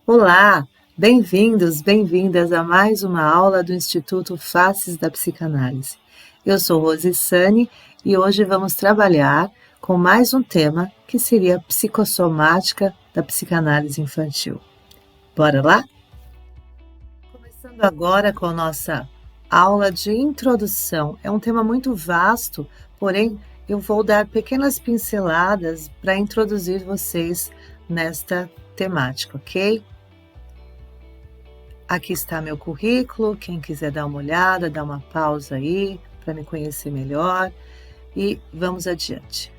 Olá, bem-vindos, bem-vindas a mais uma aula do Instituto Faces da Psicanálise. Eu sou Rose Sani e hoje vamos trabalhar com mais um tema que seria a psicossomática da psicanálise infantil. Bora lá? Começando agora com a nossa aula de introdução. É um tema muito vasto, porém eu vou dar pequenas pinceladas para introduzir vocês nesta temática, ok? Aqui está meu currículo, quem quiser dar uma olhada, dá uma pausa aí para me conhecer melhor e vamos adiante.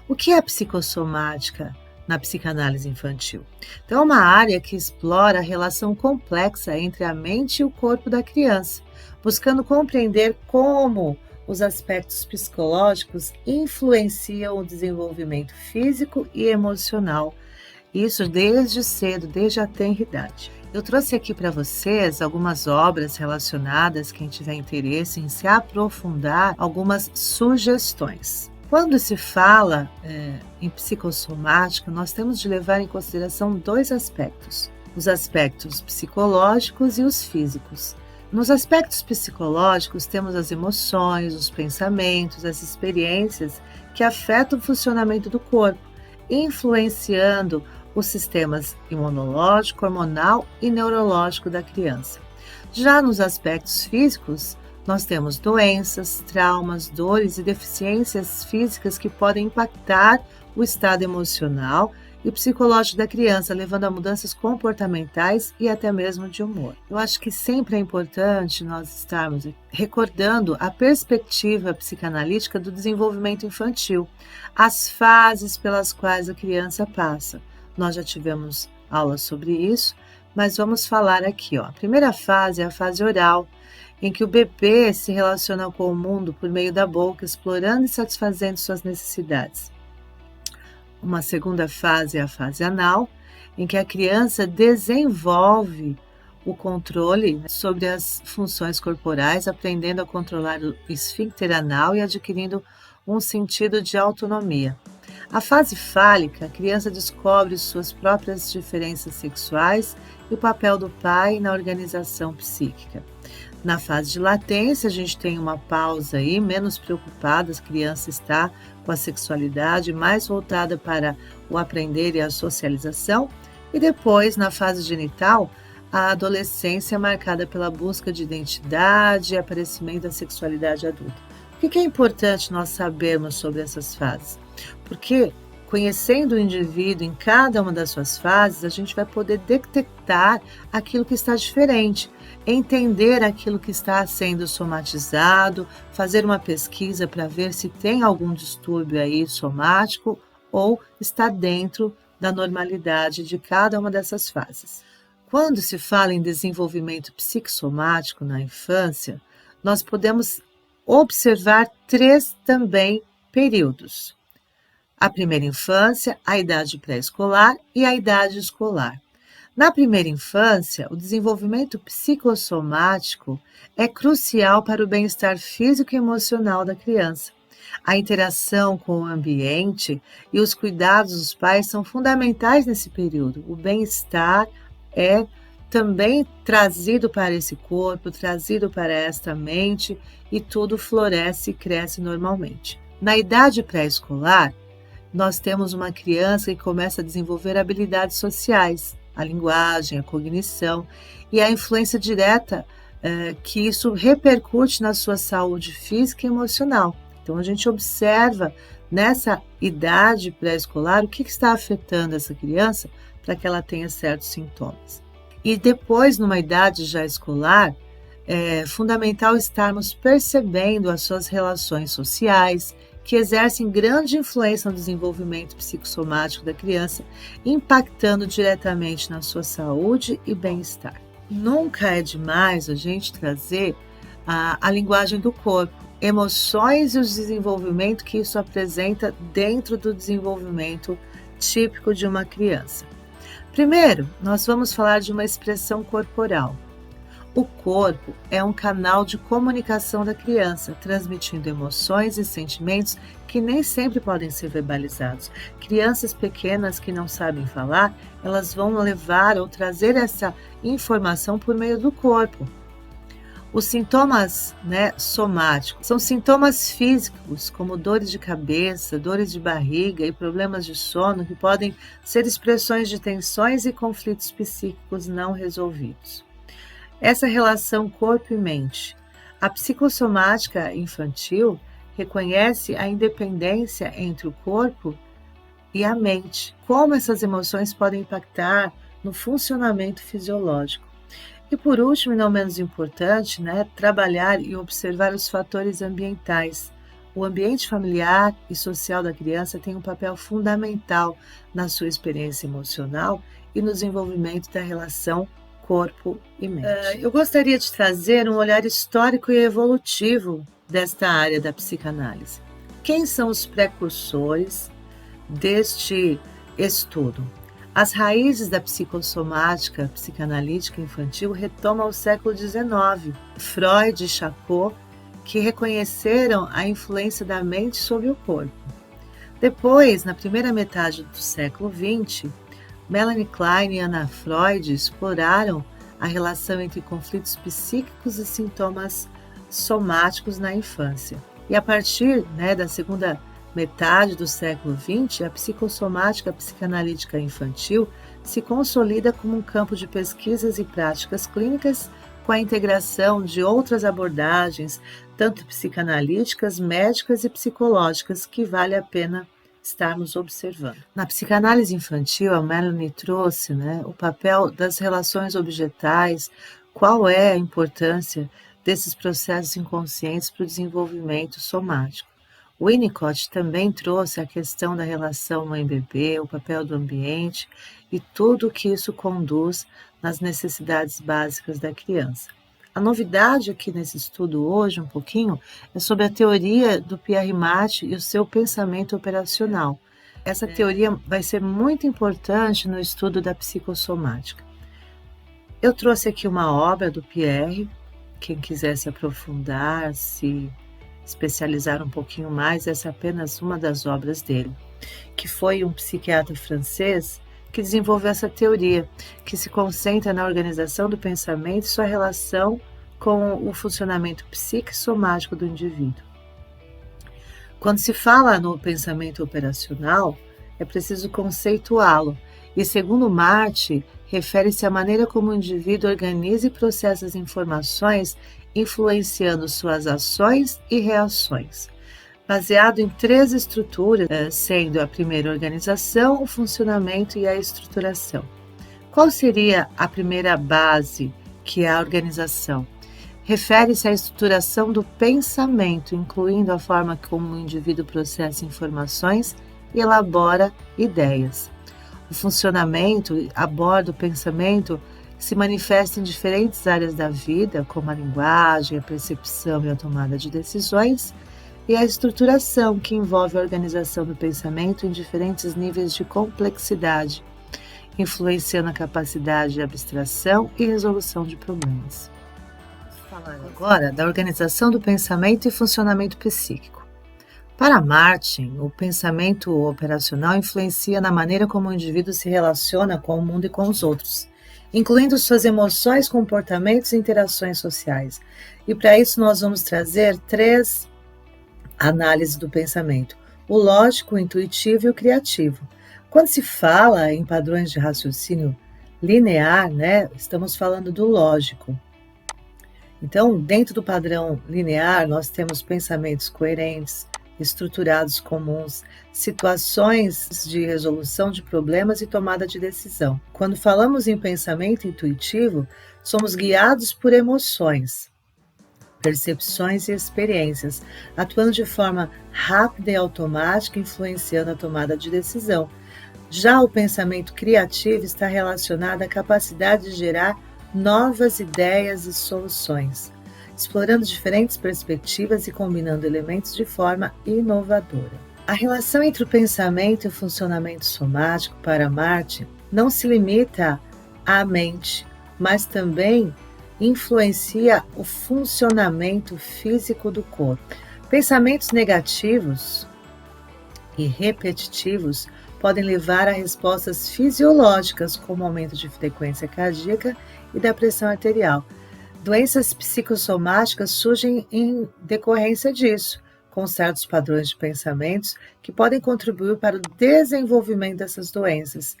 O que é a psicossomática na psicanálise infantil? Então, é uma área que explora a relação complexa entre a mente e o corpo da criança, buscando compreender como os aspectos psicológicos influenciam o desenvolvimento físico e emocional. Isso desde cedo, desde a tenra idade. Eu trouxe aqui para vocês algumas obras relacionadas, quem tiver interesse em se aprofundar, algumas sugestões. Quando se fala em psicossomática, nós temos de levar em consideração dois aspectos: os aspectos psicológicos e os físicos. Nos aspectos psicológicos, temos as emoções, os pensamentos, as experiências que afetam o funcionamento do corpo, influenciando os sistemas imunológico, hormonal e neurológico da criança. Já nos aspectos físicos, nós temos doenças, traumas, dores e deficiências físicas que podem impactar o estado emocional e psicológico da criança, levando a mudanças comportamentais e até mesmo de humor. Eu acho que sempre é importante nós estarmos recordando a perspectiva psicanalítica do desenvolvimento infantil, as fases pelas quais a criança passa. Nós já tivemos aula sobre isso, mas vamos falar aqui, ó. A primeira fase é a fase oral, em que o bebê se relaciona com o mundo por meio da boca, explorando e satisfazendo suas necessidades. Uma segunda fase é a fase anal, em que a criança desenvolve o controle sobre as funções corporais, aprendendo a controlar o esfíncter anal e adquirindo um sentido de autonomia. A fase fálica, a criança descobre suas próprias diferenças sexuais e o papel do pai na organização psíquica. Na fase de latência, a gente tem uma pausa aí, menos preocupada, a criança está com a sexualidade mais voltada para o aprender e a socialização. E depois, na fase genital, a adolescência é marcada pela busca de identidade e aparecimento da sexualidade adulta. Por que é importante nós sabermos sobre essas fases? Porque conhecendo o indivíduo em cada uma das suas fases, a gente vai poder detectar aquilo que está diferente, entender aquilo que está sendo somatizado, fazer uma pesquisa para ver se tem algum distúrbio aí somático ou está dentro da normalidade de cada uma dessas fases. Quando se fala em desenvolvimento psicossomático na infância, nós podemos observar três também períodos: a primeira infância, a idade pré-escolar e a idade escolar. Na primeira infância, o desenvolvimento psicossomático é crucial para o bem-estar físico e emocional da criança. A interação com o ambiente e os cuidados dos pais são fundamentais nesse período. O bem-estar é também trazido para esse corpo, trazido para esta mente e tudo floresce e cresce normalmente. Na idade pré-escolar, nós temos uma criança que começa a desenvolver habilidades sociais, a linguagem, a cognição e a influência direta que isso repercute na sua saúde física e emocional. Então, a gente observa nessa idade pré-escolar o que está afetando essa criança para que ela tenha certos sintomas. E depois, numa idade já escolar, é fundamental estarmos percebendo as suas relações sociais, que exercem grande influência no desenvolvimento psicossomático da criança, impactando diretamente na sua saúde e bem-estar. Nunca é demais a gente trazer a linguagem do corpo, emoções e o desenvolvimento que isso apresenta dentro do desenvolvimento típico de uma criança. Primeiro, nós vamos falar de uma expressão corporal. O corpo é um canal de comunicação da criança, transmitindo emoções e sentimentos que nem sempre podem ser verbalizados. Crianças pequenas que não sabem falar, elas vão levar ou trazer essa informação por meio do corpo. Os sintomas, somáticos, são sintomas físicos, como dores de cabeça, dores de barriga e problemas de sono, que podem ser expressões de tensões e conflitos psíquicos não resolvidos. Essa relação corpo e mente. A psicossomática infantil reconhece a independência entre o corpo e a mente, como essas emoções podem impactar no funcionamento fisiológico. E por último, e não menos importante, trabalhar e observar os fatores ambientais. O ambiente familiar e social da criança tem um papel fundamental na sua experiência emocional e no desenvolvimento da relação corpo e mente. Eu gostaria de trazer um olhar histórico e evolutivo desta área da psicanálise. Quem são os precursores deste estudo? As raízes da psicossomática psicanalítica infantil retomam ao século XIX. Freud e Charcot, que reconheceram a influência da mente sobre o corpo. Depois, na primeira metade do século XX, Melanie Klein e Anna Freud exploraram a relação entre conflitos psíquicos e sintomas somáticos na infância. E a partir da segunda metade do século XX, a psicossomática psicanalítica infantil se consolida como um campo de pesquisas e práticas clínicas com a integração de outras abordagens, tanto psicanalíticas, médicas e psicológicas, que vale a pena estarmos observando. Na psicanálise infantil, a Melanie trouxe o papel das relações objetais, qual é a importância desses processos inconscientes para o desenvolvimento somático. O Winnicott também trouxe a questão da relação mãe-bebê, o papel do ambiente e tudo o que isso conduz nas necessidades básicas da criança. A novidade aqui nesse estudo hoje, um pouquinho, é sobre a teoria do Pierre Matt e o seu pensamento operacional. Essa teoria vai ser muito importante no estudo da psicossomática. Eu trouxe aqui uma obra do Pierre, quem quiser se aprofundar, se especializar um pouquinho mais, essa é apenas uma das obras dele, que foi um psiquiatra francês que desenvolveu essa teoria, que se concentra na organização do pensamento e sua relação com o funcionamento psiquissomático do indivíduo. Quando se fala no pensamento operacional, é preciso conceituá-lo, e segundo Marty, refere-se à maneira como o indivíduo organiza e processa as informações, influenciando suas ações e reações, baseado em 3 estruturas, sendo a primeira organização, o funcionamento e a estruturação. Qual seria a primeira base, que é a organização? Refere-se à estruturação do pensamento, incluindo a forma como o indivíduo processa informações e elabora ideias. O funcionamento aborda o pensamento que se manifesta em diferentes áreas da vida, como a linguagem, a percepção e a tomada de decisões, e a estruturação, que envolve a organização do pensamento em diferentes níveis de complexidade, influenciando a capacidade de abstração e resolução de problemas. Vamos falar agora da organização do pensamento e funcionamento psíquico. Para Martin, o pensamento operacional influencia na maneira como o indivíduo se relaciona com o mundo e com os outros, incluindo suas emoções, comportamentos e interações sociais. E para isso nós vamos trazer 3 análises do pensamento: o lógico, o intuitivo e o criativo. Quando se fala em padrões de raciocínio linear, estamos falando do lógico. Então, dentro do padrão linear, nós temos pensamentos coerentes, estruturados comuns, situações de resolução de problemas e tomada de decisão. Quando falamos em pensamento intuitivo, somos guiados por emoções, percepções e experiências, atuando de forma rápida e automática, influenciando a tomada de decisão. Já o pensamento criativo está relacionado à capacidade de gerar novas ideias e soluções, explorando diferentes perspectivas e combinando elementos de forma inovadora. A relação entre o pensamento e o funcionamento somático para Marty não se limita à mente, mas também influencia o funcionamento físico do corpo. Pensamentos negativos e repetitivos podem levar a respostas fisiológicas, como aumento de frequência cardíaca e da pressão arterial. Doenças psicossomáticas surgem em decorrência disso, com certos padrões de pensamentos que podem contribuir para o desenvolvimento dessas doenças.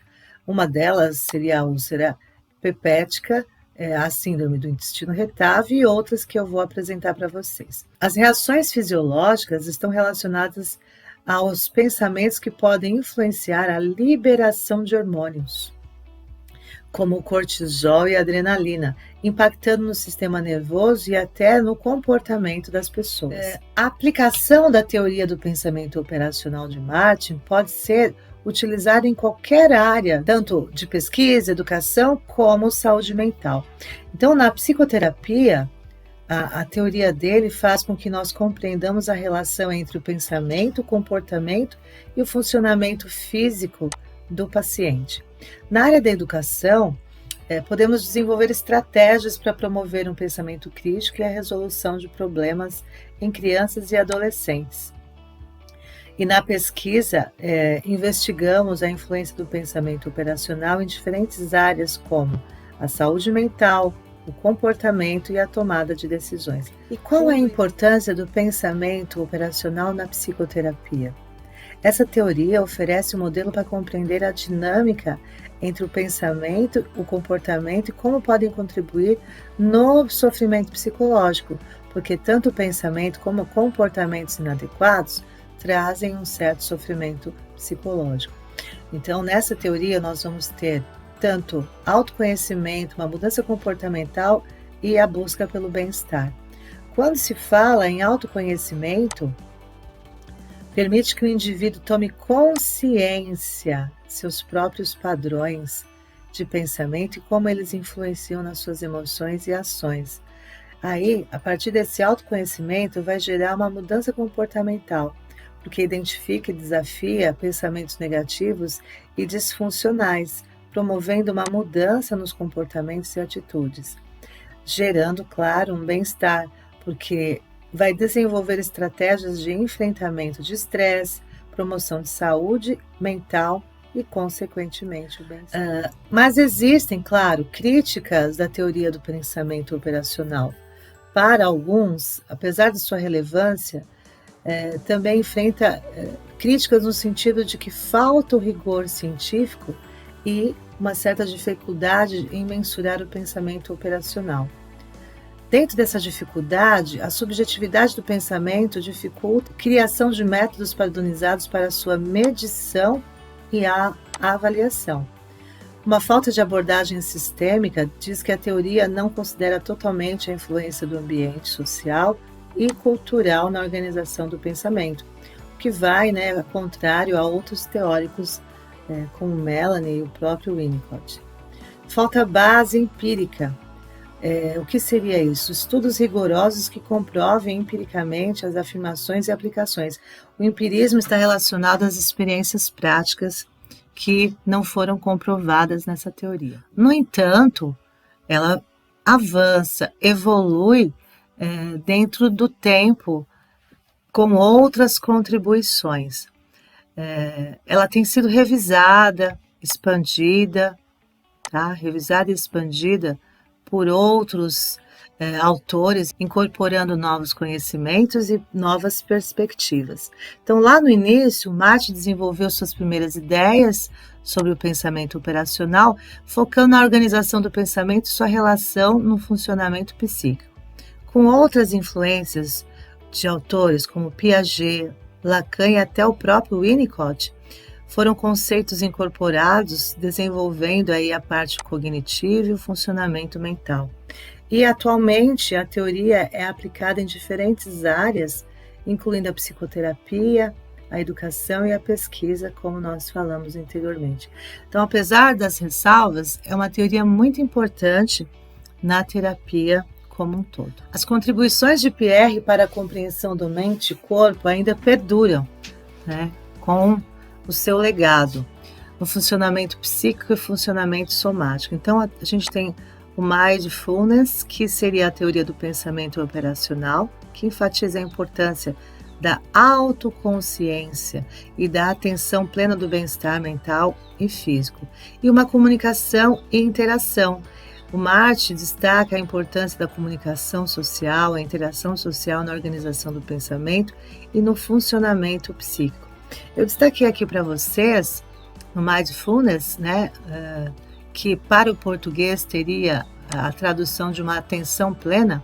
Uma delas seria a úlcera pepética, a síndrome do intestino retável e outras que eu vou apresentar para vocês. As reações fisiológicas estão relacionadas aos pensamentos que podem influenciar a liberação de hormônios, como o cortisol e a adrenalina, impactando no sistema nervoso e até no comportamento das pessoas. A aplicação da teoria do pensamento operacional de Martin pode ser utilizada em qualquer área, tanto de pesquisa, educação, como saúde mental. Então, na psicoterapia, a teoria dele faz com que nós compreendamos a relação entre o pensamento, o comportamento e o funcionamento físico do paciente. Na área da educação, podemos desenvolver estratégias para promover um pensamento crítico e a resolução de problemas em crianças e adolescentes. E na pesquisa, investigamos a influência do pensamento operacional em diferentes áreas, como a saúde mental, o comportamento e a tomada de decisões. E qual a importância do pensamento operacional na psicoterapia? Essa teoria oferece um modelo para compreender a dinâmica entre o pensamento, o comportamento e como podem contribuir no sofrimento psicológico, porque tanto o pensamento como comportamentos inadequados trazem um certo sofrimento psicológico. Então, nessa teoria, nós vamos ter tanto autoconhecimento, uma mudança comportamental e a busca pelo bem-estar. Quando se fala em autoconhecimento, permite que o indivíduo tome consciência de seus próprios padrões de pensamento e como eles influenciam nas suas emoções e ações. Aí, a partir desse autoconhecimento, vai gerar uma mudança comportamental, porque identifica e desafia pensamentos negativos e disfuncionais, promovendo uma mudança nos comportamentos e atitudes, gerando, claro, um bem-estar, porque vai desenvolver estratégias de enfrentamento de estresse, promoção de saúde mental e, consequentemente, o bem-estar. Mas existem, claro, críticas da teoria do pensamento operacional. Para alguns, apesar de sua relevância, também enfrenta críticas no sentido de que falta o rigor científico e uma certa dificuldade em mensurar o pensamento operacional. Dentro dessa dificuldade, a subjetividade do pensamento dificulta a criação de métodos padronizados para a sua medição e a avaliação. Uma falta de abordagem sistêmica diz que a teoria não considera totalmente a influência do ambiente social e cultural na organização do pensamento, o que vai, contrário a outros teóricos como Melanie e o próprio Winnicott. Falta base empírica. O que seria isso? Estudos rigorosos que comprovem empiricamente as afirmações e aplicações. O empirismo está relacionado às experiências práticas que não foram comprovadas nessa teoria. No entanto, ela avança, evolui dentro do tempo com outras contribuições. Ela tem sido revisada, expandida, revisada e expandida por outros autores, incorporando novos conhecimentos e novas perspectivas. Então, lá no início, Martin desenvolveu suas primeiras ideias sobre o pensamento operacional, focando na organização do pensamento e sua relação no funcionamento psíquico. Com outras influências de autores como Piaget, Lacan e até o próprio Winnicott, foram conceitos incorporados, desenvolvendo aí a parte cognitiva e o funcionamento mental. E atualmente a teoria é aplicada em diferentes áreas, incluindo a psicoterapia, a educação e a pesquisa, como nós falamos anteriormente. Então, apesar das ressalvas, é uma teoria muito importante na terapia como um todo. As contribuições de Pierre para a compreensão do mente e corpo ainda perduram, com o seu legado no funcionamento psíquico e funcionamento somático. Então, a gente tem o Mindfulness, que seria a teoria do pensamento operacional, que enfatiza a importância da autoconsciência e da atenção plena do bem-estar mental e físico, e uma comunicação e interação. O MART destaca a importância da comunicação social, a interação social na organização do pensamento e no funcionamento psíquico. Eu destaquei aqui para vocês, no Mindfulness, que para o português teria a tradução de uma atenção plena.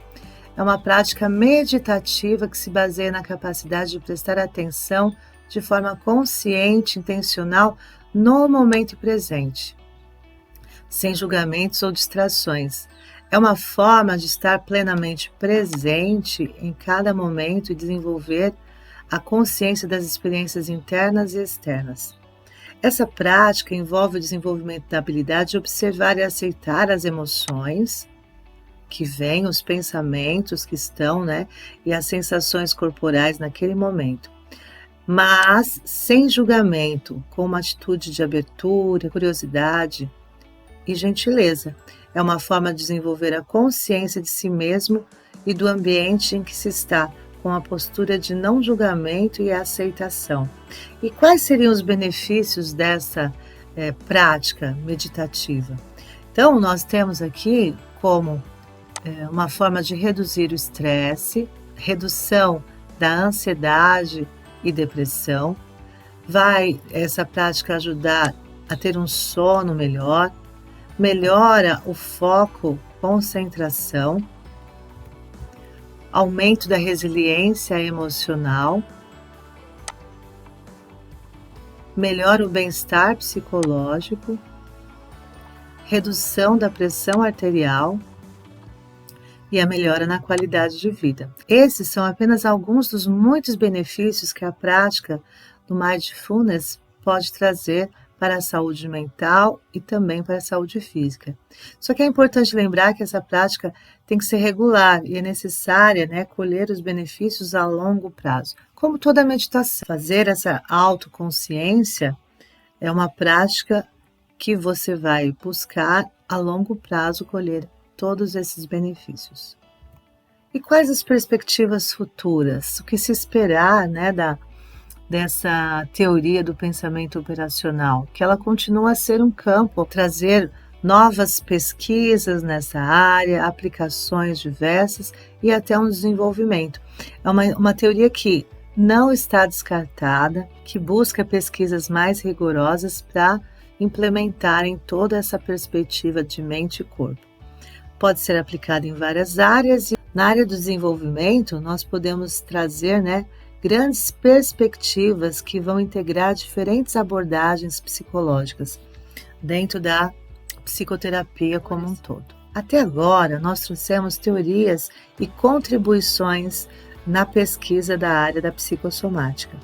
É uma prática meditativa que se baseia na capacidade de prestar atenção de forma consciente, intencional, no momento presente, sem julgamentos ou distrações. É uma forma de estar plenamente presente em cada momento e desenvolver a consciência das experiências internas e externas. Essa prática envolve o desenvolvimento da habilidade de observar e aceitar as emoções que vêm, os pensamentos que estão, e as sensações corporais naquele momento, mas sem julgamento, com uma atitude de abertura, curiosidade e gentileza. É uma forma de desenvolver a consciência de si mesmo e do ambiente em que se está, com a postura de não julgamento e aceitação. E quais seriam os benefícios dessa prática meditativa? Então, nós temos aqui como uma forma de reduzir o estresse, redução da ansiedade e depressão. Vai essa prática ajudar a ter um sono melhor, melhora o foco, concentração, aumento da resiliência emocional, melhora o bem-estar psicológico, redução da pressão arterial e a melhora na qualidade de vida. Esses são apenas alguns dos muitos benefícios que a prática do Mindfulness pode trazer para a saúde mental e também para a saúde física. Só que é importante lembrar que essa prática tem que ser regular e é necessária, colher os benefícios a longo prazo. Como toda meditação, fazer essa autoconsciência é uma prática que você vai buscar a longo prazo colher todos esses benefícios. E quais as perspectivas futuras? O que se esperar, dessa teoria do pensamento operacional? Que ela continua a ser um campo, trazer novas pesquisas nessa área, aplicações diversas e até um desenvolvimento. É uma teoria que não está descartada, que busca pesquisas mais rigorosas para implementar em toda essa perspectiva de mente e corpo. Pode ser aplicada em várias áreas e na área do desenvolvimento nós podemos trazer, grandes perspectivas que vão integrar diferentes abordagens psicológicas dentro da psicoterapia como um todo. Até agora, nós trouxemos teorias e contribuições na pesquisa da área da psicossomática.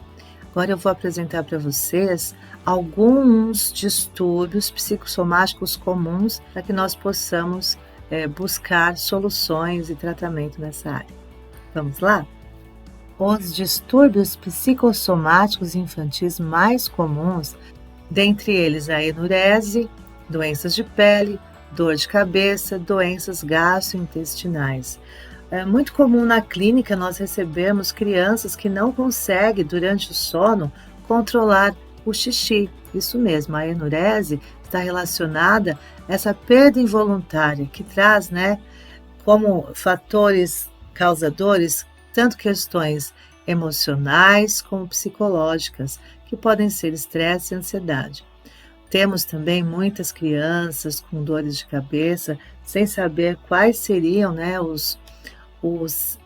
Agora eu vou apresentar para vocês alguns distúrbios psicossomáticos comuns para que nós possamos buscar soluções e tratamento nessa área. Vamos lá? Os distúrbios psicossomáticos infantis mais comuns, dentre eles a enurese, doenças de pele, dor de cabeça, doenças gastrointestinais. É muito comum na clínica nós recebermos crianças que não conseguem, durante o sono, controlar o xixi. Isso mesmo, a enurese está relacionada a essa perda involuntária, que traz, como fatores causadores, tanto questões emocionais como psicológicas, que podem ser estresse e ansiedade. Temos também muitas crianças com dores de cabeça, sem saber quais seriam, os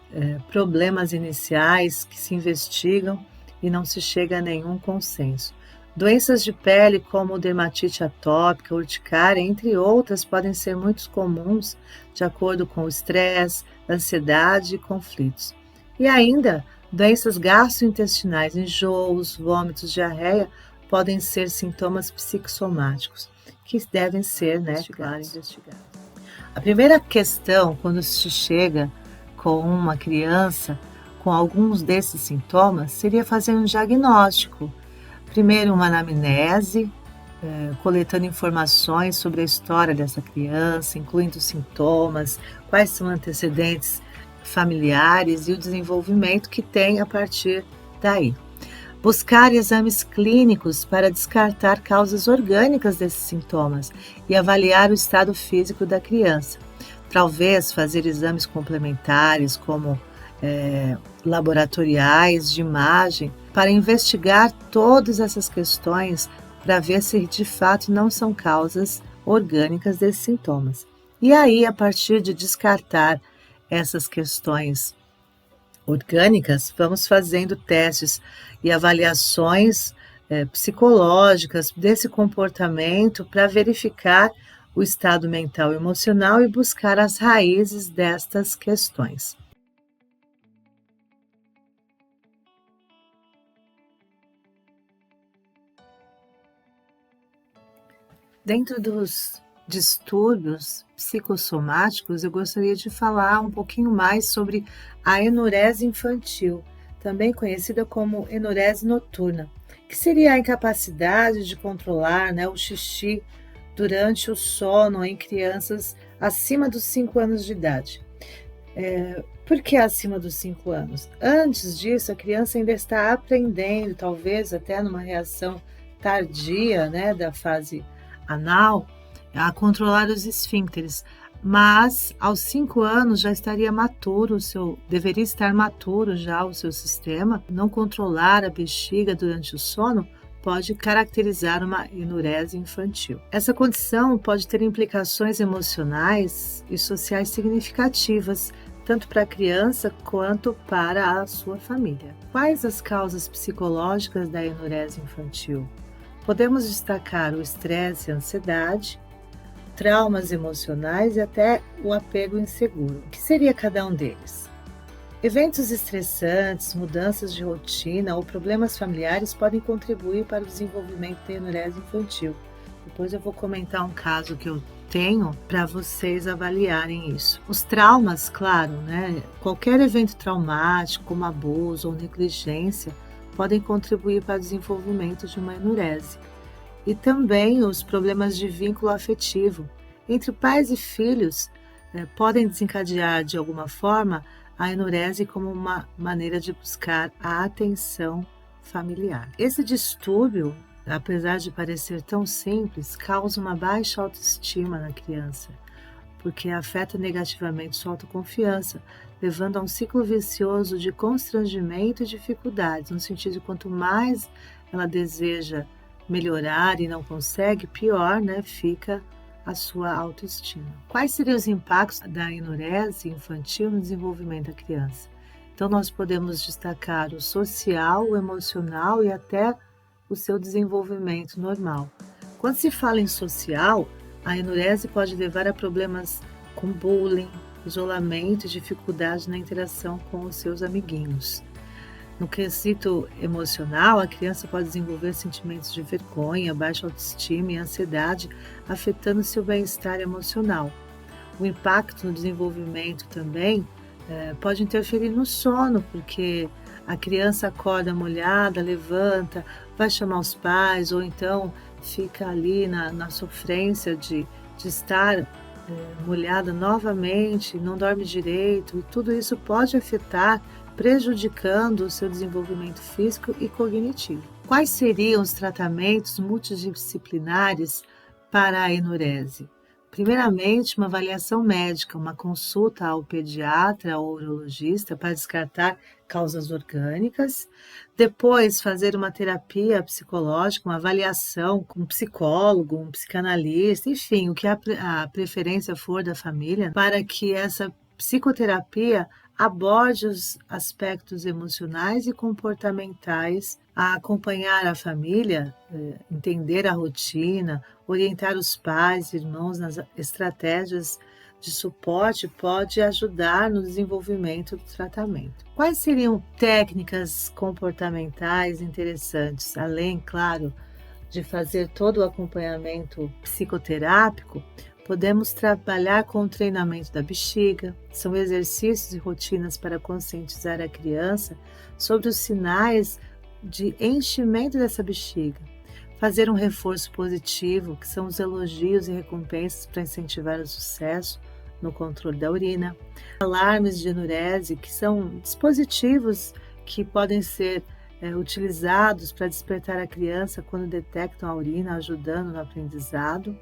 problemas iniciais que se investigam e não se chega a nenhum consenso. Doenças de pele como dermatite atópica, urticária, entre outras, podem ser muito comuns de acordo com o estresse, ansiedade e conflitos. E ainda, doenças gastrointestinais, enjoos, vômitos, diarreia, podem ser sintomas psicossomáticos, que devem ser, investigados. A primeira questão, quando se chega com uma criança com alguns desses sintomas, seria fazer um diagnóstico. Primeiro, uma anamnese, coletando informações sobre a história dessa criança, incluindo sintomas, quais são antecedentes familiares e o desenvolvimento que tem a partir daí. Buscar exames clínicos para descartar causas orgânicas desses sintomas e avaliar o estado físico da criança. Talvez fazer exames complementares, como laboratoriais de imagem, para investigar todas essas questões para ver se de fato não são causas orgânicas desses sintomas. E aí, a partir de descartar essas questões orgânicas, vamos fazendo testes e avaliações psicológicas desse comportamento para verificar o estado mental e emocional e buscar as raízes destas questões. Dentro dos distúrbios psicossomáticos, eu gostaria de falar um pouquinho mais sobre a enurese infantil, também conhecida como enurese noturna, que seria a incapacidade de controlar, o xixi durante o sono em crianças acima dos 5 anos de idade. Por que acima dos 5 anos? Antes disso, a criança ainda está aprendendo, talvez até numa reação tardia, da fase anal, a controlar os esfíncteres, mas aos 5 anos já estaria maturo, deveria estar maturo já o seu sistema. Não controlar a bexiga durante o sono pode caracterizar uma enurese infantil. Essa condição pode ter implicações emocionais e sociais significativas, tanto para a criança quanto para a sua família. Quais as causas psicológicas da enurese infantil? Podemos destacar o estresse e a ansiedade, traumas emocionais e até o apego inseguro. O que seria cada um deles? Eventos estressantes, mudanças de rotina ou problemas familiares podem contribuir para o desenvolvimento da enurese infantil. Depois eu vou comentar um caso que eu tenho para vocês avaliarem isso. Os traumas, claro, qualquer evento traumático, como abuso ou negligência, podem contribuir para o desenvolvimento de uma enurese. E também os problemas de vínculo afetivo entre pais e filhos podem desencadear de alguma forma a enurese como uma maneira de buscar a atenção familiar. Esse distúrbio, apesar de parecer tão simples, causa uma baixa autoestima na criança, porque afeta negativamente sua autoconfiança, levando a um ciclo vicioso de constrangimento e dificuldades, no sentido de quanto mais ela deseja melhorar e não consegue, pior, fica a sua autoestima. Quais seriam os impactos da enurese infantil no desenvolvimento da criança? Então, nós podemos destacar o social, o emocional e até o seu desenvolvimento normal. Quando se fala em social, a enurese pode levar a problemas com bullying, isolamento e dificuldade na interação com os seus amiguinhos. No quesito emocional, a criança pode desenvolver sentimentos de vergonha, baixa autoestima e ansiedade, afetando seu bem-estar emocional. O impacto no desenvolvimento também pode interferir no sono, porque a criança acorda molhada, levanta, vai chamar os pais, ou então fica ali na sofrência de estar molhada novamente, não dorme direito, e tudo isso pode afetar, prejudicando o seu desenvolvimento físico e cognitivo. Quais seriam os tratamentos multidisciplinares para a enurese? Primeiramente, uma avaliação médica, uma consulta ao pediatra ou urologista para descartar causas orgânicas. Depois, fazer uma terapia psicológica, uma avaliação com um psicólogo, um psicanalista, enfim, o que a preferência for da família, para que essa psicoterapia aborde os aspectos emocionais e comportamentais, a acompanhar a família, entender a rotina, orientar os pais e irmãos nas estratégias de suporte pode ajudar no desenvolvimento do tratamento. Quais seriam técnicas comportamentais interessantes, além, claro, de fazer todo o acompanhamento psicoterápico? Podemos trabalhar com o treinamento da bexiga, são exercícios e rotinas para conscientizar a criança sobre os sinais de enchimento dessa bexiga. fazer um reforço positivo, que são os elogios e recompensas para incentivar o sucesso no controle da urina. Alarmes de enurese, que são dispositivos que podem ser utilizados para despertar a criança quando detectam a urina, ajudando no aprendizado.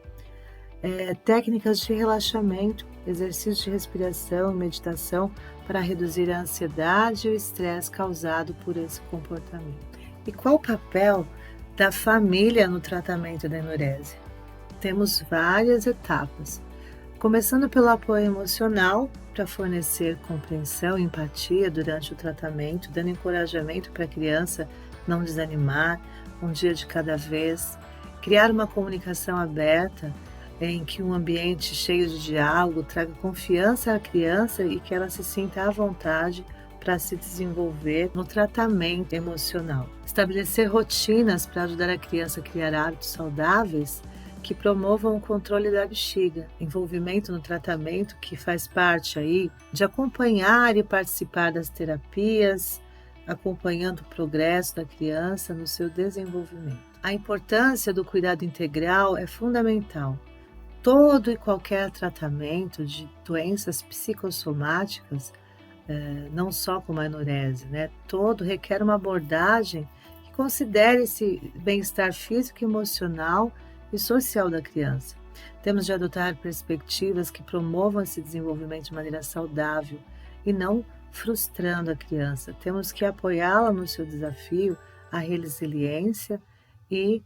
Técnicas de relaxamento, exercícios de respiração, meditação para reduzir a ansiedade e o estresse causado por esse comportamento. E qual o papel da família no tratamento da enurese? Temos várias etapas, começando pelo apoio emocional para fornecer compreensão e empatia durante o tratamento, dando encorajamento para a criança não desanimar, um dia de cada vez, criar uma comunicação aberta em que um ambiente cheio de diálogo traga confiança à criança e que ela se sinta à vontade para se desenvolver no tratamento emocional. Estabelecer rotinas para ajudar a criança a criar hábitos saudáveis que promovam o controle da bexiga, envolvimento no tratamento que faz parte aí de acompanhar e participar das terapias, acompanhando o progresso da criança no seu desenvolvimento. A importância do cuidado integral é fundamental. Todo e qualquer tratamento de doenças psicossomáticas, não só como a enurese, todo requer uma abordagem que considere esse bem-estar físico, emocional e social da criança. Temos de adotar perspectivas que promovam esse desenvolvimento de maneira saudável e não frustrando a criança. Temos que apoiá-la no seu desafio, a resiliência e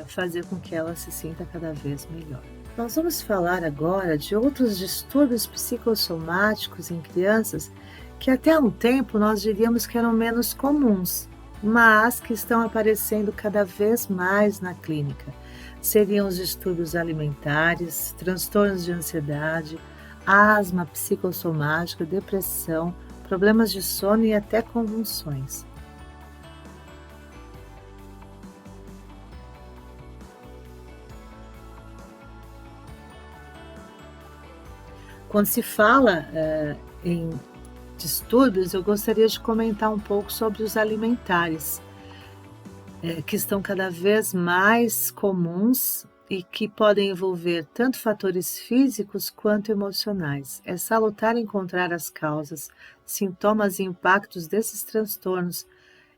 fazer com que ela se sinta cada vez melhor. Nós vamos falar agora de outros distúrbios psicossomáticos em crianças que até há um tempo nós diríamos que eram menos comuns, mas que estão aparecendo cada vez mais na clínica. Seriam os distúrbios alimentares, transtornos de ansiedade, asma psicossomática, depressão, problemas de sono e até convulsões. Quando se fala em distúrbios, eu gostaria de comentar um pouco sobre os alimentares, que estão cada vez mais comuns e que podem envolver tanto fatores físicos quanto emocionais. É salutar encontrar as causas, sintomas e impactos desses transtornos,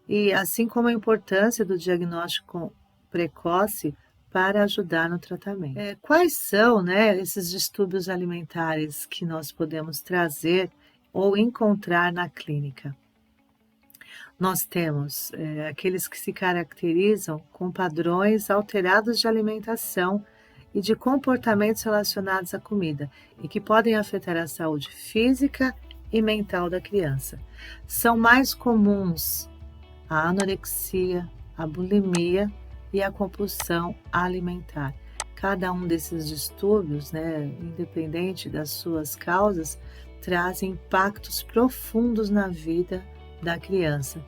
e assim como a importância do diagnóstico precoce para ajudar no tratamento. Quais são, esses distúrbios alimentares que nós podemos trazer ou encontrar na clínica? Nós temos aqueles que se caracterizam com padrões alterados de alimentação e de comportamentos relacionados à comida e que podem afetar a saúde física e mental da criança. São mais comuns a anorexia, a bulimia e a compulsão alimentar. Cada um desses distúrbios, independente das suas causas, traz impactos profundos na vida da criança,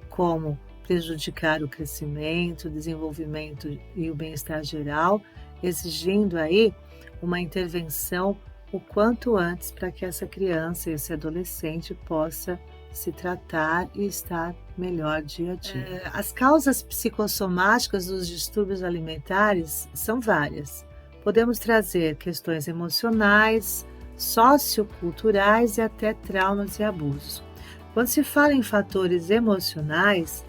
como prejudicar o crescimento, o desenvolvimento e o bem-estar geral, exigindo aí uma intervenção o quanto antes para que essa criança e esse adolescente possa se tratar e estar melhor dia a dia. As causas psicossomáticas dos distúrbios alimentares são várias. Podemos trazer questões emocionais, socioculturais e até traumas e abusos. Quando se fala em fatores emocionais,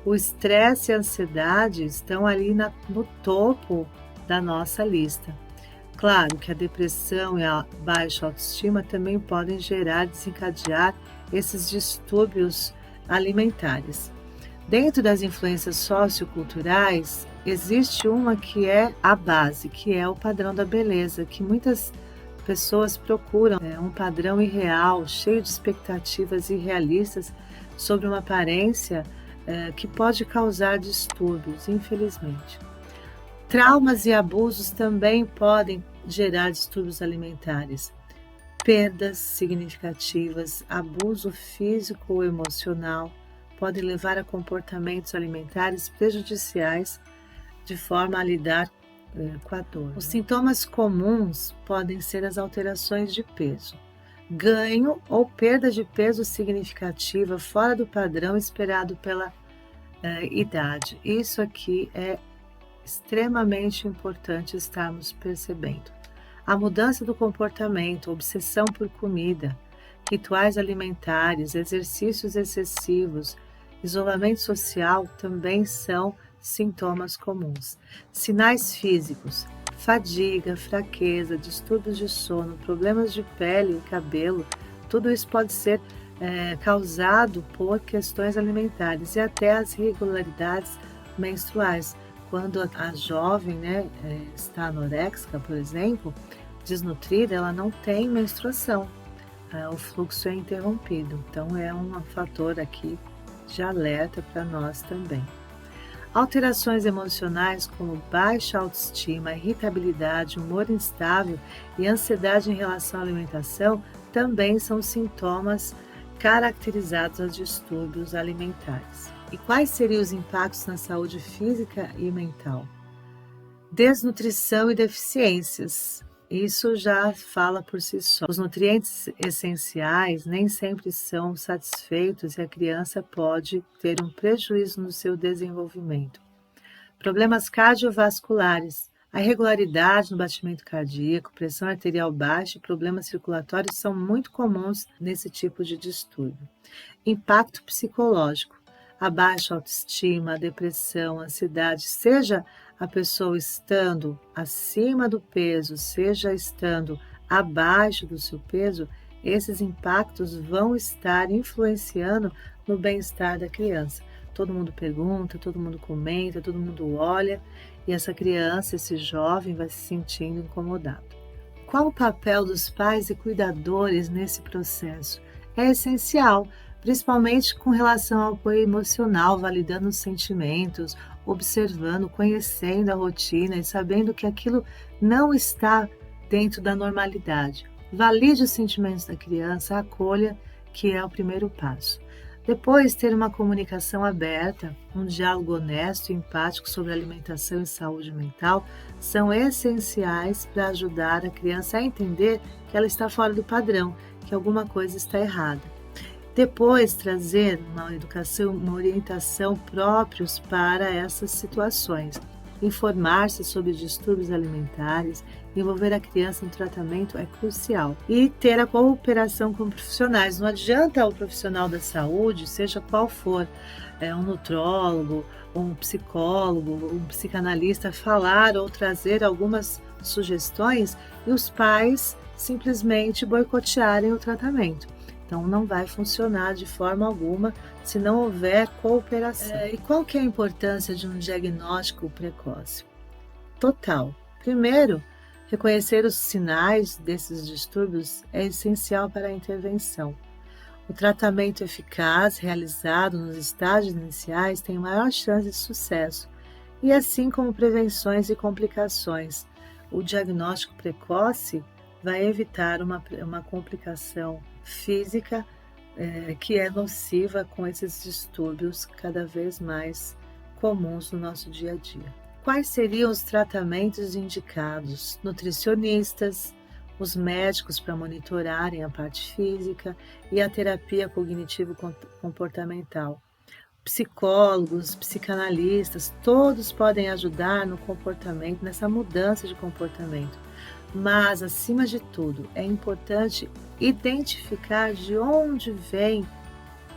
o estresse e a ansiedade estão ali no topo da nossa lista. Claro que a depressão e a baixa autoestima também podem desencadear esses distúrbios alimentares. Dentro das influências socioculturais, existe uma que é a base, que é o padrão da beleza, que muitas pessoas procuram um padrão irreal, cheio de expectativas irrealistas sobre uma aparência que pode causar distúrbios, infelizmente. Traumas e abusos também podem gerar distúrbios alimentares. Perdas significativas, abuso físico ou emocional podem levar a comportamentos alimentares prejudiciais de forma a lidar com a dor. Os sintomas comuns podem ser as alterações de peso, ganho ou perda de peso significativa fora do padrão esperado pela idade. Isso aqui é extremamente importante estarmos percebendo. A mudança do comportamento, obsessão por comida, rituais alimentares, exercícios excessivos, isolamento social também são sintomas comuns. Sinais físicos: fadiga, fraqueza, distúrbios de sono, problemas de pele e cabelo, tudo isso pode ser causado por questões alimentares e até as irregularidades menstruais. Quando a jovem, está anoréxica, por exemplo, desnutrida, ela não tem menstruação, o fluxo é interrompido. Então é um fator aqui de alerta para nós também. Alterações emocionais como baixa autoestima, irritabilidade, humor instável e ansiedade em relação à alimentação também são sintomas caracterizados a distúrbios alimentares. E quais seriam os impactos na saúde física e mental? Desnutrição e deficiências. Isso já fala por si só. Os nutrientes essenciais nem sempre são satisfeitos e a criança pode ter um prejuízo no seu desenvolvimento. Problemas cardiovasculares. A irregularidade no batimento cardíaco, pressão arterial baixa e problemas circulatórios são muito comuns nesse tipo de distúrbio. Impacto psicológico. A baixa autoestima, a depressão, a ansiedade, seja a pessoa estando acima do peso, seja estando abaixo do seu peso, esses impactos vão estar influenciando no bem-estar da criança. Todo mundo pergunta, todo mundo comenta, todo mundo olha e essa criança, esse jovem vai se sentindo incomodado. Qual o papel dos pais e cuidadores nesse processo? É essencial, principalmente com relação ao apoio emocional, validando os sentimentos, observando, conhecendo a rotina e sabendo que aquilo não está dentro da normalidade. Valide os sentimentos da criança, acolha, que é o primeiro passo. Depois, ter uma comunicação aberta, um diálogo honesto e empático sobre alimentação e saúde mental são essenciais para ajudar a criança a entender que ela está fora do padrão, que alguma coisa está errada. Depois, trazer uma educação, uma orientação próprios para essas situações. Informar-se sobre distúrbios alimentares, envolver a criança no tratamento é crucial. E ter a cooperação com profissionais. Não adianta o profissional da saúde, seja qual for, um nutrólogo, um psicólogo, um psicanalista, falar ou trazer algumas sugestões e os pais simplesmente boicotearem o tratamento. Então, não vai funcionar de forma alguma se não houver cooperação. E qual que é a importância de um diagnóstico precoce? Total. Primeiro, reconhecer os sinais desses distúrbios é essencial para a intervenção. O tratamento eficaz realizado nos estágios iniciais tem maior chance de sucesso, e assim como prevenções e complicações. O diagnóstico precoce vai evitar uma complicação física que é nociva com esses distúrbios cada vez mais comuns no nosso dia a dia. Quais seriam os tratamentos indicados? Nutricionistas, os médicos para monitorarem a parte física e a terapia cognitivo-comportamental. Psicólogos, psicanalistas, todos podem ajudar no comportamento, nessa mudança de comportamento. Mas, acima de tudo, é importante identificar de onde vem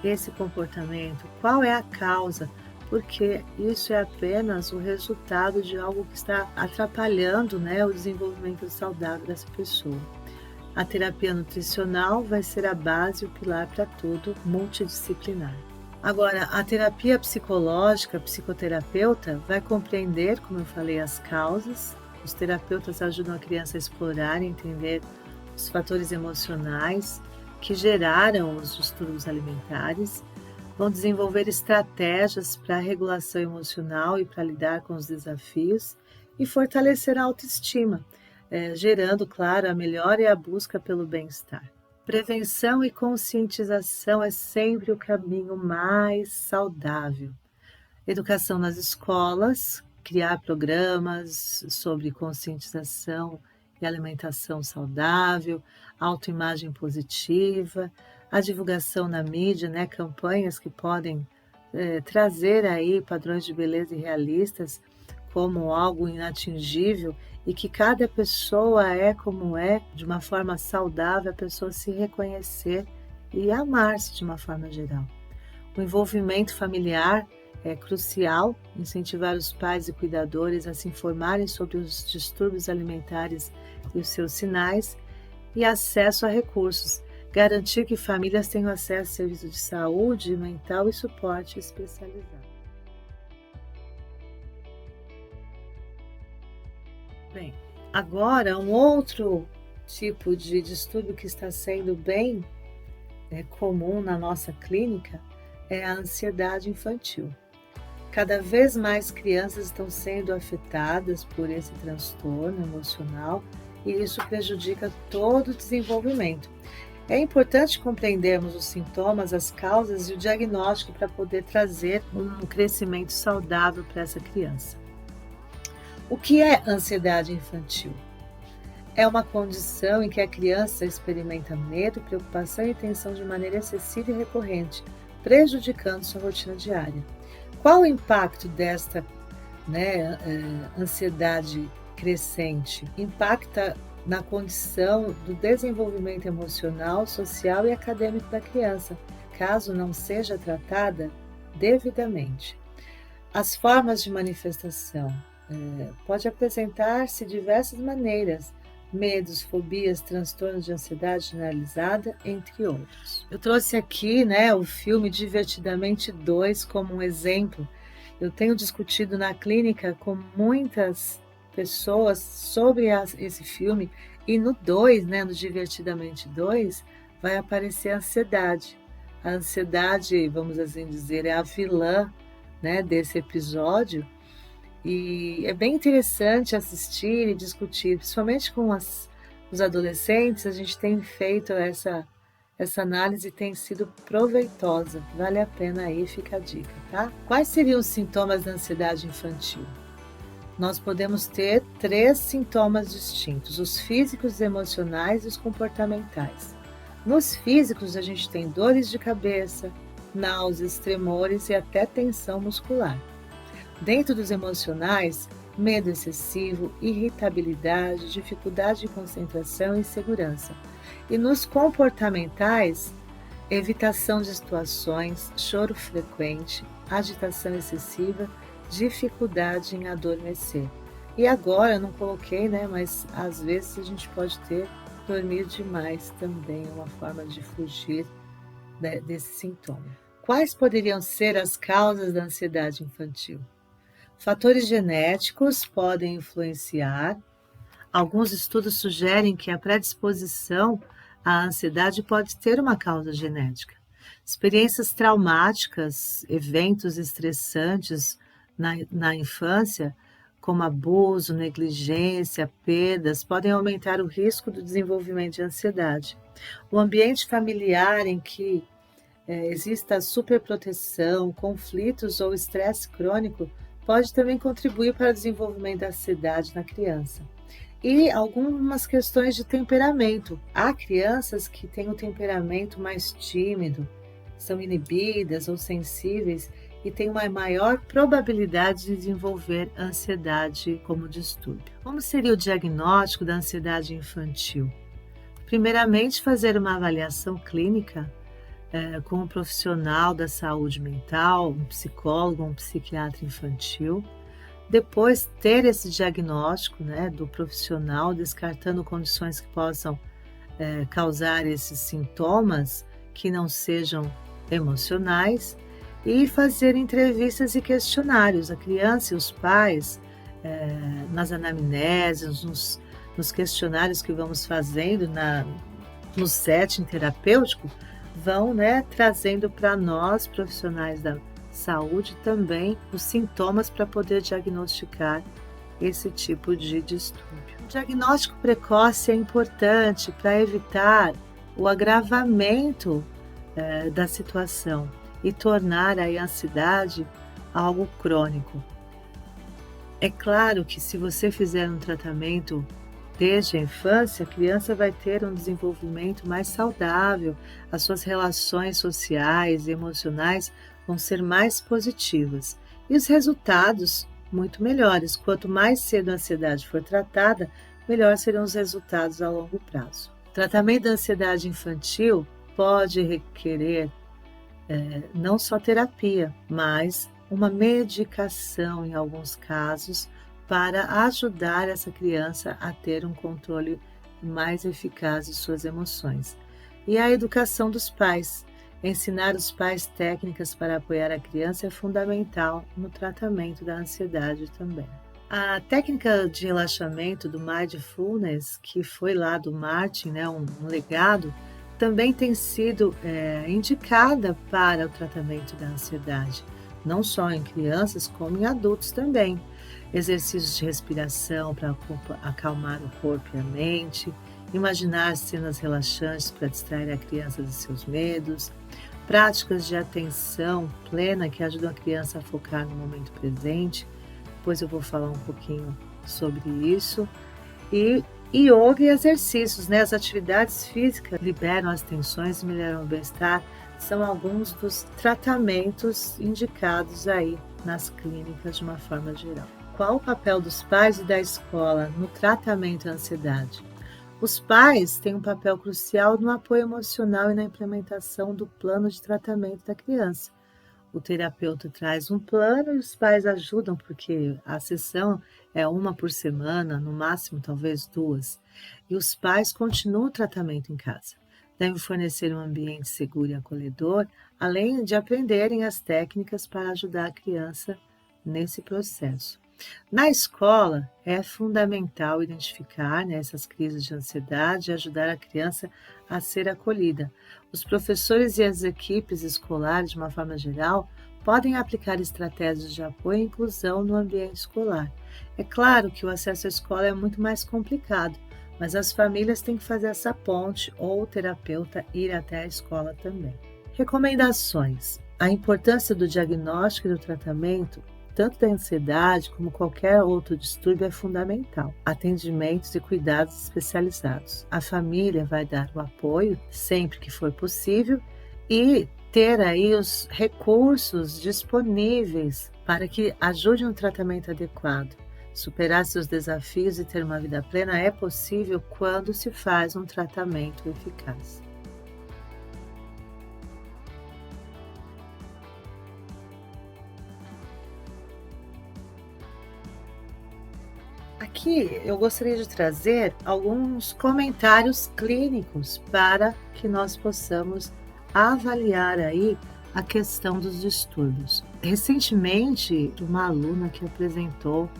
esse comportamento, qual é a causa, porque isso é apenas o resultado de algo que está atrapalhando, o desenvolvimento saudável dessa pessoa. A terapia nutricional vai ser a base e o pilar para tudo, multidisciplinar. Agora, a terapia psicológica, psicoterapeuta, vai compreender, como eu falei, as causas. Os terapeutas ajudam a criança a explorar e entender os fatores emocionais que geraram os distúrbios alimentares, vão desenvolver estratégias para a regulação emocional e para lidar com os desafios e fortalecer a autoestima, gerando, claro, a melhora e a busca pelo bem-estar. Prevenção e conscientização é sempre o caminho mais saudável. Educação nas escolas, criar programas sobre conscientização e alimentação saudável, autoimagem positiva, a divulgação na mídia, campanhas que podem trazer aí padrões de beleza irrealistas, como algo inatingível e que cada pessoa é como é, de uma forma saudável, a pessoa se reconhecer e amar-se de uma forma geral. O envolvimento familiar é crucial, incentivar os pais e cuidadores a se informarem sobre os distúrbios alimentares e os seus sinais, e acesso a recursos, garantir que famílias tenham acesso a serviços de saúde mental e suporte especializado. Bem, agora um outro tipo de distúrbio que está sendo bem comum na nossa clínica é a ansiedade infantil. Cada vez mais crianças estão sendo afetadas por esse transtorno emocional e isso prejudica todo o desenvolvimento. É importante compreendermos os sintomas, as causas e o diagnóstico para poder trazer um crescimento saudável para essa criança. O que é ansiedade infantil? É uma condição em que a criança experimenta medo, preocupação e tensão de maneira excessiva e recorrente, prejudicando sua rotina diária. Qual o impacto desta ansiedade crescente? Impacta na condição do desenvolvimento emocional, social e acadêmico da criança, caso não seja tratada devidamente. As formas de manifestação pode apresentar-se de diversas maneiras: medos, fobias, transtornos de ansiedade generalizada, entre outros. Eu trouxe aqui, o filme Divertidamente 2 como um exemplo. Eu tenho discutido na clínica com muitas pessoas sobre esse filme e no 2, no Divertidamente 2, vai aparecer a ansiedade. A ansiedade, vamos assim dizer, é a vilã, desse episódio. E é bem interessante assistir e discutir, principalmente com os adolescentes. A gente tem feito essa análise e tem sido proveitosa. Vale a pena aí, fica a dica, tá? Quais seriam os sintomas da ansiedade infantil? Nós podemos ter 3 sintomas distintos: os físicos, os emocionais e os comportamentais. Nos físicos, a gente tem dores de cabeça, náuseas, tremores e até tensão muscular. Dentro dos emocionais, medo excessivo, irritabilidade, dificuldade de concentração e insegurança. E nos comportamentais, evitação de situações, choro frequente, agitação excessiva, dificuldade em adormecer. E agora, não coloquei, mas às vezes a gente pode ter dormir demais também, uma forma de fugir desse sintoma. Quais poderiam ser as causas da ansiedade infantil? Fatores genéticos podem influenciar. Alguns estudos sugerem que a predisposição à ansiedade pode ter uma causa genética. Experiências traumáticas, eventos estressantes na infância, como abuso, negligência, perdas, podem aumentar o risco do desenvolvimento de ansiedade. O ambiente familiar em que exista superproteção, conflitos ou estresse crônico pode também contribuir para o desenvolvimento da ansiedade na criança. E algumas questões de temperamento. Há crianças que têm um temperamento mais tímido, são inibidas ou sensíveis e têm uma maior probabilidade de desenvolver ansiedade como distúrbio. Como seria o diagnóstico da ansiedade infantil? Primeiramente, fazer uma avaliação clínica com um profissional da saúde mental, um psicólogo, um psiquiatra infantil. Depois, ter esse diagnóstico do profissional, descartando condições que possam causar esses sintomas que não sejam emocionais, e fazer entrevistas e questionários. A criança e os pais, nas anamnésias, nos questionários que vamos fazendo no setting terapêutico, vão trazendo para nós, profissionais da saúde, também os sintomas para poder diagnosticar esse tipo de distúrbio. O diagnóstico precoce é importante para evitar o agravamento da situação e tornar a ansiedade algo crônico. É claro que se você fizer um tratamento desde a infância, a criança vai ter um desenvolvimento mais saudável, as suas relações sociais e emocionais vão ser mais positivas e os resultados muito melhores. Quanto mais cedo a ansiedade for tratada, melhor serão os resultados a longo prazo. O tratamento da ansiedade infantil pode requerer não só terapia, mas uma medicação em alguns casos para ajudar essa criança a ter um controle mais eficaz de suas emoções. E a educação dos pais. Ensinar os pais técnicas para apoiar a criança é fundamental no tratamento da ansiedade também. A técnica de relaxamento do Mindfulness, que foi lá do Martin, né, um legado, também tem sido indicada para o tratamento da ansiedade, não só em crianças, como em adultos também. Exercícios de respiração para acalmar o corpo e a mente, imaginar cenas relaxantes para distrair a criança de seus medos, práticas de atenção plena que ajudam a criança a focar no momento presente. Depois eu vou falar um pouquinho sobre isso. E yoga e exercícios, né? As atividades físicas liberam as tensões e melhoram o bem-estar. São alguns dos tratamentos indicados aí nas clínicas de uma forma geral. Qual o papel dos pais e da escola no tratamento da ansiedade? Os pais têm um papel crucial no apoio emocional e na implementação do plano de tratamento da criança. O terapeuta traz um plano e os pais ajudam, porque a sessão é uma por semana, no máximo talvez 2. E os pais continuam o tratamento em casa. Devem fornecer um ambiente seguro e acolhedor, além de aprenderem as técnicas para ajudar a criança nesse processo. Na escola, é fundamental identificar, né, essas crises de ansiedade e ajudar a criança a ser acolhida. Os professores e as equipes escolares, de uma forma geral, podem aplicar estratégias de apoio e inclusão no ambiente escolar. É claro que o acesso à escola é muito mais complicado, mas as famílias têm que fazer essa ponte ou o terapeuta ir até a escola também. Recomendações. A importância do diagnóstico e do tratamento tanto da ansiedade como qualquer outro distúrbio é fundamental. Atendimentos e cuidados especializados. A família vai dar o apoio sempre que for possível e ter aí os recursos disponíveis para que ajude um tratamento adequado. Superar seus desafios e ter uma vida plena é possível quando se faz um tratamento eficaz. Aqui eu gostaria de trazer alguns comentários clínicos para que nós possamos avaliar aí a questão dos distúrbios. Recentemente, uma aluna que apresentou,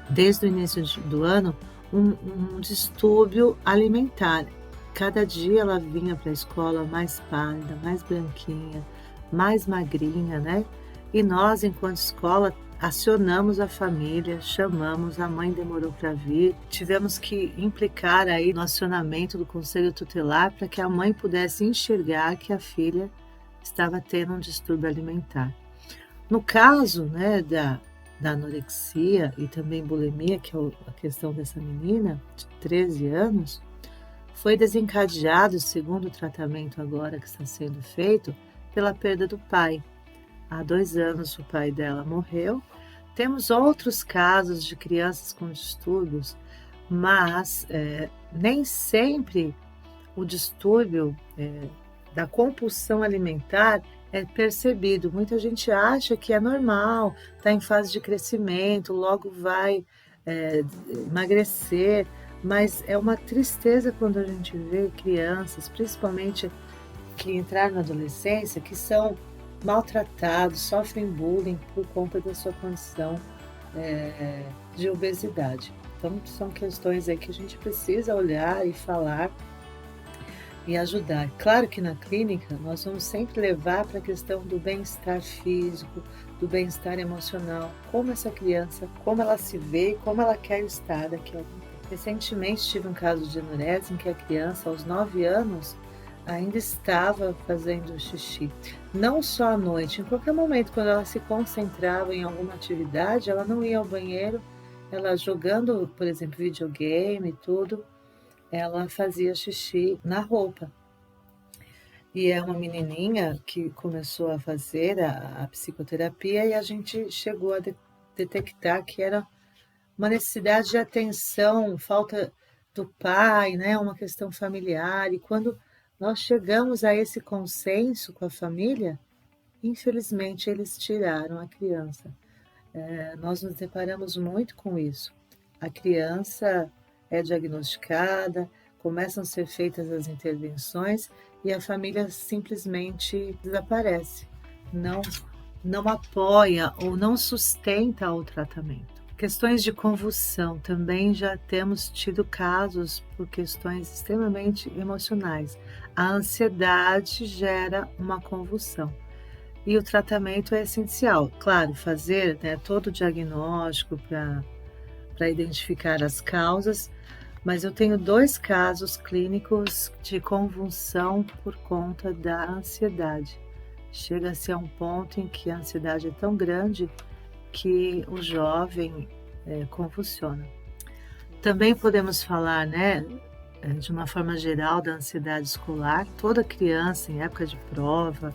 desde o início do ano, um distúrbio alimentar. Cada dia ela vinha para a escola mais pálida, mais branquinha, mais magrinha, né? E nós, enquanto escola, acionamos a família, chamamos, a mãe demorou para vir, tivemos que implicar aí no acionamento do conselho tutelar para que a mãe pudesse enxergar que a filha estava tendo um distúrbio alimentar. No caso, né, da anorexia e também bulimia, que é a questão dessa menina de 13 anos, foi desencadeado, segundo o tratamento agora que está sendo feito, pela perda do pai. Há 2 anos o pai dela morreu. Temos outros casos de crianças com distúrbios, mas nem sempre o distúrbio da compulsão alimentar é percebido. Muita gente acha que é normal, está em fase de crescimento, logo vai emagrecer, mas é uma tristeza quando a gente vê crianças, principalmente que entraram na adolescência, que são maltratados, sofrem bullying por conta da sua condição de obesidade. Então, são questões aí que a gente precisa olhar e falar e ajudar. Claro que na clínica nós vamos sempre levar para a questão do bem-estar físico, do bem-estar emocional, como essa criança, como ela se vê, como ela quer estar daqui a algum tempo. Recentemente tive um caso de anorexia em que a criança, aos 9 anos, ainda estava fazendo xixi. Não só à noite, em qualquer momento, quando ela se concentrava em alguma atividade, ela não ia ao banheiro, ela jogando, por exemplo, videogame e tudo, ela fazia xixi na roupa. E é uma menininha que começou a fazer a psicoterapia e a gente chegou a detectar que era uma necessidade de atenção, falta do pai, né, uma questão familiar. E quando nós chegamos a esse consenso com a família, infelizmente eles tiraram a criança. Nós nos deparamos muito com isso. A criança é diagnosticada, começam a ser feitas as intervenções e a família simplesmente desaparece, não, não apoia ou não sustenta o tratamento. Questões de convulsão, também já temos tido casos por questões extremamente emocionais. A ansiedade gera uma convulsão. E o tratamento é essencial. Claro, fazer, né, todo o diagnóstico para identificar as causas, mas eu tenho 2 casos clínicos de convulsão por conta da ansiedade. Chega-se a um ponto em que a ansiedade é tão grande que o jovem convulsiona. Também podemos falar, né, de uma forma geral, da ansiedade escolar. Toda criança, em época de prova,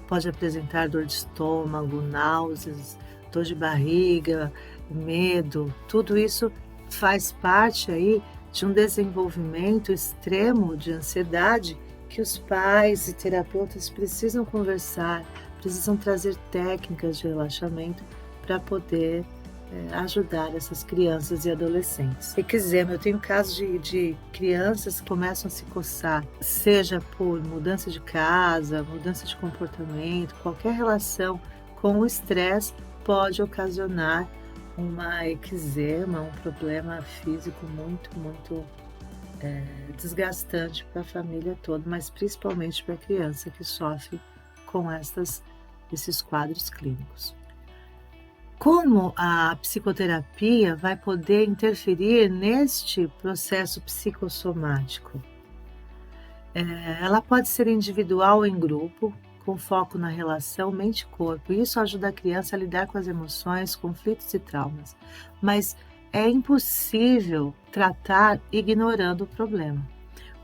pode apresentar dor de estômago, náuseas, dor de barriga, medo. Tudo isso faz parte aí de um desenvolvimento extremo de ansiedade que os pais e terapeutas precisam conversar, precisam trazer técnicas de relaxamento para poder ajudar essas crianças e adolescentes. Eczema, eu tenho casos de crianças que começam a se coçar, seja por mudança de casa, mudança de comportamento, qualquer relação com o estresse pode ocasionar uma eczema, um problema físico muito desgastante para a família toda, mas principalmente para a criança que sofre com esses quadros clínicos. Como a psicoterapia vai poder interferir neste processo psicossomático? Ela pode ser individual ou em grupo, com foco na relação mente-corpo. Isso ajuda a criança a lidar com as emoções, conflitos e traumas. Mas é impossível tratar ignorando o problema.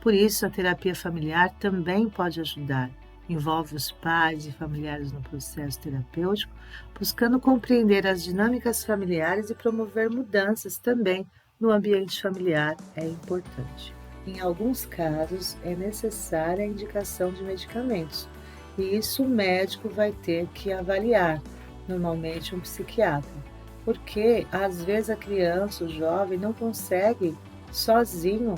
Por isso, a terapia familiar também pode ajudar. Envolve os pais e familiares no processo terapêutico, buscando compreender as dinâmicas familiares e promover mudanças também no ambiente familiar é importante. Em alguns casos, é necessária a indicação de medicamentos, e isso o médico vai ter que avaliar, normalmente um psiquiatra, porque às vezes a criança, o jovem, não consegue sozinho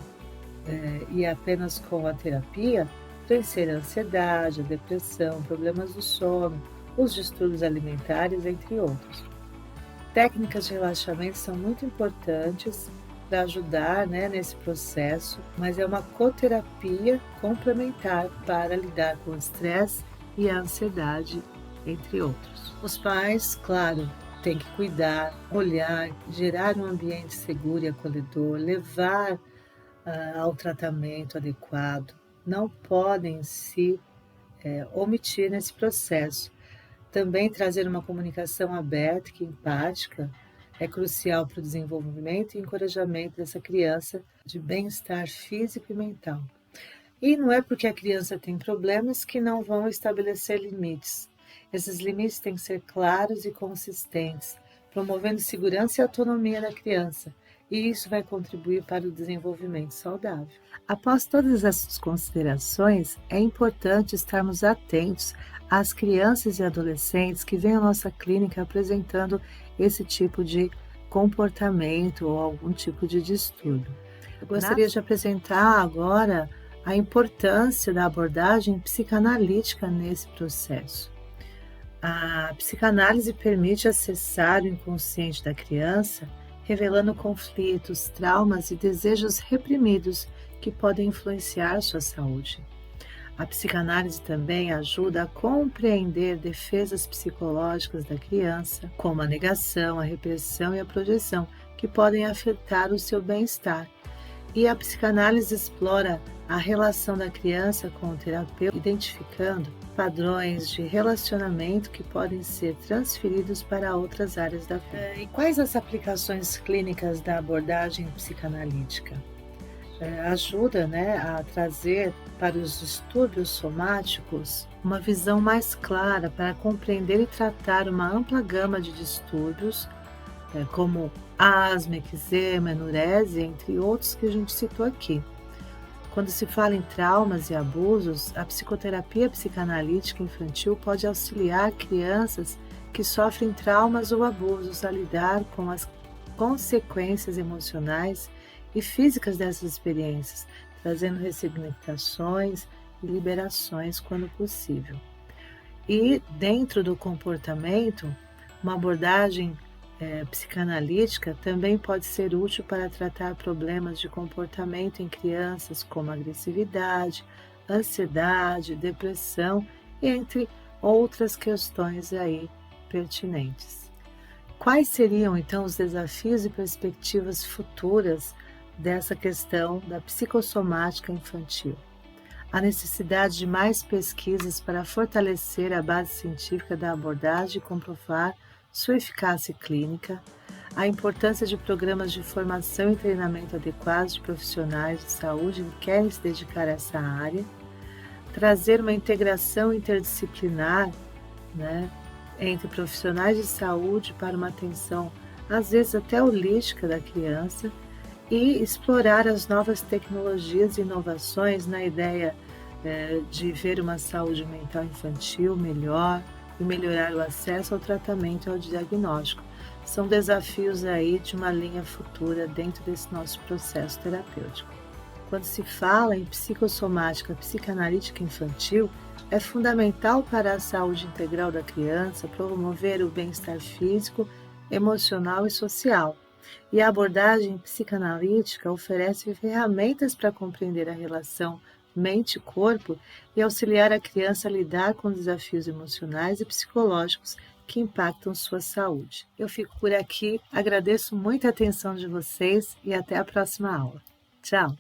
e apenas com a terapia vencer a ansiedade, a depressão, problemas do sono, os distúrbios alimentares, entre outros. Técnicas de relaxamento são muito importantes para ajudar, né, nesse processo, mas é uma coterapia complementar para lidar com o estresse e a ansiedade, entre outros. Os pais, claro, têm que cuidar, olhar, gerar um ambiente seguro e acolhedor, levar ao tratamento adequado, não podem se omitir nesse processo. Também trazer uma comunicação aberta e empática é crucial para o desenvolvimento e encorajamento dessa criança de bem-estar físico e mental. E não é porque a criança tem problemas que não vão estabelecer limites. Esses limites têm que ser claros e consistentes, promovendo segurança e autonomia da criança, e isso vai contribuir para o desenvolvimento saudável. Após todas essas considerações, é importante estarmos atentos às crianças e adolescentes que vêm à nossa clínica apresentando esse tipo de comportamento ou algum tipo de distúrbio. Eu gostaria de apresentar agora a importância da abordagem psicanalítica nesse processo. A psicanálise permite acessar o inconsciente da criança, revelando conflitos, traumas e desejos reprimidos que podem influenciar sua saúde. A psicanálise também ajuda a compreender defesas psicológicas da criança, como a negação, a repressão e a projeção, que podem afetar o seu bem-estar. E a psicanálise explora a relação da criança com o terapeuta, identificando padrões de relacionamento que podem ser transferidos para outras áreas da vida. E quais as aplicações clínicas da abordagem psicanalítica? Ajuda, né, a trazer para os distúrbios somáticos uma visão mais clara para compreender e tratar uma ampla gama de distúrbios, como asma, eczema, enurese, entre outros que a gente citou aqui. Quando se fala em traumas e abusos, a psicoterapia psicanalítica infantil pode auxiliar crianças que sofrem traumas ou abusos a lidar com as consequências emocionais e físicas dessas experiências, trazendo ressignificações e liberações quando possível. E dentro do comportamento, uma abordagem psicanalítica também pode ser útil para tratar problemas de comportamento em crianças, como agressividade, ansiedade, depressão, entre outras questões aí pertinentes. Quais seriam então os desafios e perspectivas futuras dessa questão da psicossomática infantil? A necessidade de mais pesquisas para fortalecer a base científica da abordagem e comprovar sua eficácia clínica, a importância de programas de formação e treinamento adequados de profissionais de saúde que querem se dedicar a essa área, trazer uma integração interdisciplinar, né, entre profissionais de saúde para uma atenção, às vezes até holística da criança, e explorar as novas tecnologias e inovações na ideia de ver uma saúde mental infantil melhor e melhorar o acesso ao tratamento e ao diagnóstico. São desafios aí de uma linha futura dentro desse nosso processo terapêutico. Quando se fala em psicossomática psicanalítica infantil, é fundamental para a saúde integral da criança promover o bem-estar físico, emocional e social. E a abordagem psicanalítica oferece ferramentas para compreender a relação mente-corpo e auxiliar a criança a lidar com desafios emocionais e psicológicos que impactam sua saúde. Eu fico por aqui, agradeço muito a atenção de vocês e até a próxima aula. Tchau!